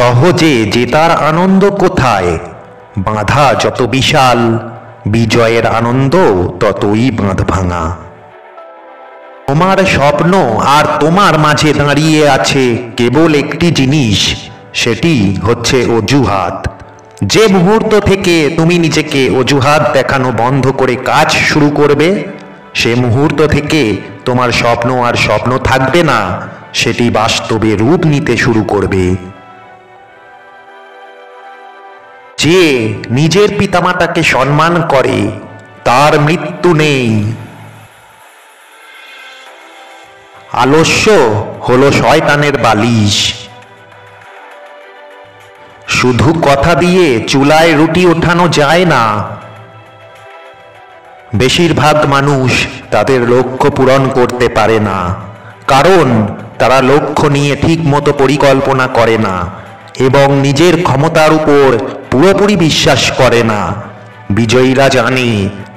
সহজে জেতার আনন্দ কোথায়? বাঁধা যত বিশাল, বিজয়ের আনন্দ ততই বাঁধ ভাঙা। তোমার স্বপ্ন আর তোমার মাঝে দাঁড়িয়ে আছে কেবল একটি জিনিস, সেটি হচ্ছে অজুহাত। যে মুহূর্ত থেকে তুমি নিজেকে অজুহাত দেখানো বন্ধ করে কাজ শুরু করবে, সে মুহূর্ত থেকে তোমার স্বপ্ন আর স্বপ্ন থাকবে না, সেটি বাস্তবে রূপ নিতে শুরু করবে। যে নিজের পিতামাতাকে সম্মান করে তার মৃত্যু নেই। আলস্য হলো শয়তানের বালিশ। শুধু কথা দিয়ে চুলায় রুটি ওঠানো যায় না। বেশিরভাগ মানুষ তাদের লক্ষ্য পূরণ করতে পারে না, কারণ তারা লক্ষ্য নিয়ে ঠিক মতো পরিকল্পনা করে না এবং নিজের ক্ষমতার উপর পুরোপুরি বিশ্বাস করে না। বিজয়ীরা জানে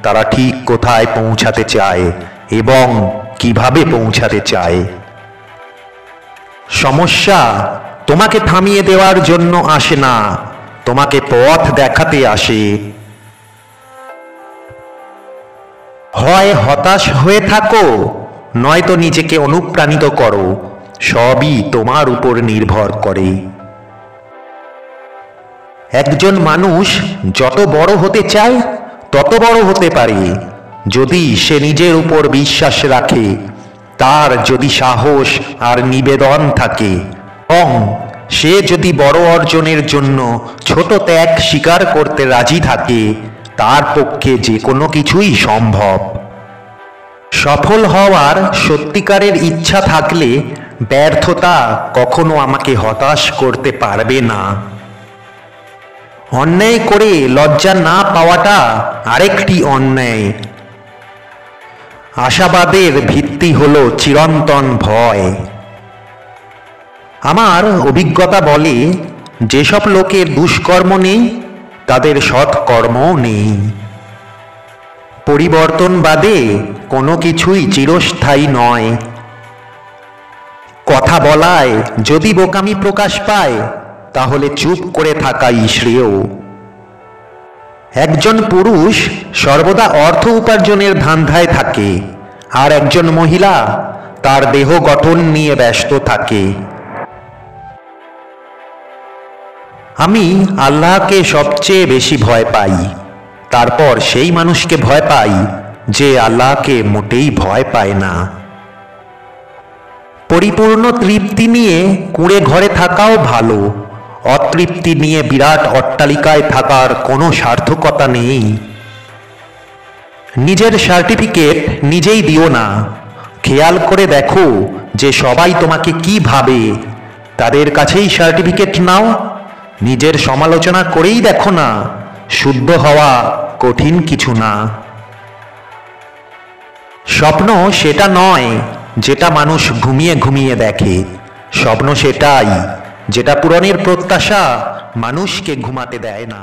তারা ঠিক কোথায় পৌঁছাতে চায় এবং কিভাবে পৌঁছাতে চায়। সমস্যা তোমাকে থামিয়ে দেওয়ার জন্য আসে না, তোমাকে পথ দেখাতে আসে। হয় হতাশ হয়ে থাকো, নয়তো নিজেকে অনুপ্রাণিত করো, সবই তোমার উপর নির্ভর করে। একজন মানুষ যত বড় হতে চায় তত বড় হতে পারে যদি সে নিজের উপর বিশ্বাস রাখে, তার যদি সাহস আর নিবেদন থাকে এবং সে যদি বড় অর্জনের জন্য ছোট ত্যাগ স্বীকার করতে রাজি থাকে, তার পক্ষে যে কোনো কিছুই সম্ভব। সফল হওয়ার সত্যিকারের ইচ্ছা থাকলে ব্যর্থতা কখনো আমাকে হতাশ করতে পারবে না। অন্যায় করে লজ্জা না পাওয়াটা আরেকটি অন্যায়। আশাবাদের ভিত্তি হলো চিরন্তন ভয়। আমার অভিজ্ঞতা বলে, যেসব লোকের দুষ্কর্ম নেই তাদের সৎকর্মও নেই। পরিবর্তন বাদে কোনো কিছুই চিরস্থায়ী নয়। কথা বলায় যদি বোকামি প্রকাশ পায় তাহলে চুপ করে থাকাই শ্রেয়। একজন পুরুষ সর্বদা অর্থ উপার্জনের ধান্ধায় থাকে, আর একজন মহিলা তার দেহ গঠন নিয়ে ব্যস্ত থাকে। আমি আল্লাহকে সবচেয়ে বেশি ভয় পাই, তারপর সেই মানুষকে ভয় পাই যে আল্লাহকে মোটেই ভয় পায় না। পরিপূর্ণ তৃপ্তি নিয়ে কুঁড়ে ঘরে থাকাও ভালো, অতৃপ্তি নিয়ে বিরাট অট্টালিকায় থাকার কোনো সার্থকতা নেই। নিজের সার্টিফিকেট নিজেই দিও না। খেয়াল করে দেখো যে সবাই তোমাকে কি ভাবে, তাদের কাছেই সার্টিফিকেট নাও। নিজের সমালোচনা করেই দেখো না, শুদ্ধ হওয়া কঠিন কিছু না। স্বপ্ন সেটা নয় যেটা মানুষ ঘুমিয়ে ঘুমিয়ে দেখে, স্বপ্ন সেটাই যেটা পূরণের প্রত্যাশা মানুষকে ঘুমাতে দেয় না।